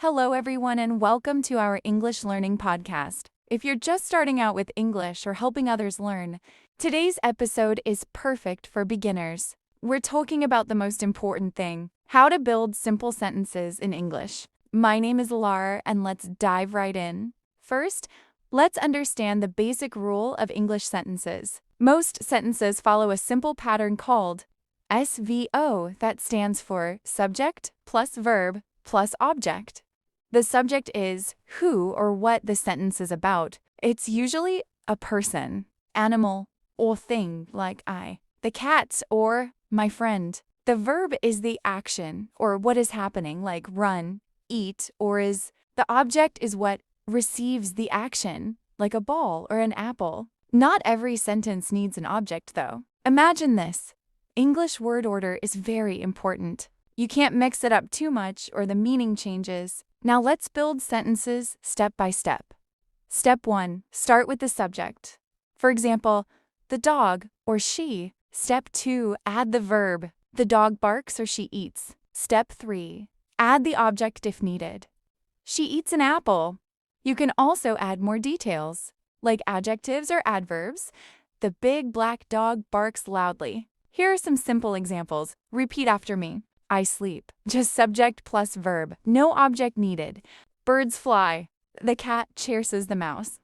Hello, everyone, and welcome to our English Learning Podcast. If you're just starting out with English or helping others learn, today's episode is perfect for beginners. We're talking about the most important thing, how to build simple sentences in English. My name is Lara, and let's dive right in. First, let's understand the basic rule of English sentences. Most sentences follow a simple pattern called SVO, that stands for subject plus verb plus object. The subject is who or what the sentence is about. It's usually a person, animal, or thing like I, the cat, or my friend. The verb is the action or what is happening, like run, eat, or the object is what receives the action, like a ball or an apple. Not every sentence needs an object, though. Imagine this. English word order is very important. You can't mix it up too much or the meaning changes. Now let's build sentences step by step. Step 1. Start with the subject. For example, the dog or she. Step 2. Add the verb. The dog barks or she eats. Step 3. Add the object if needed. She eats an apple. You can also add more details, like adjectives or adverbs. The big black dog barks loudly. Here are some simple examples. Repeat after me. I sleep. Just subject plus verb. No object needed. Birds fly. The cat chases the mouse.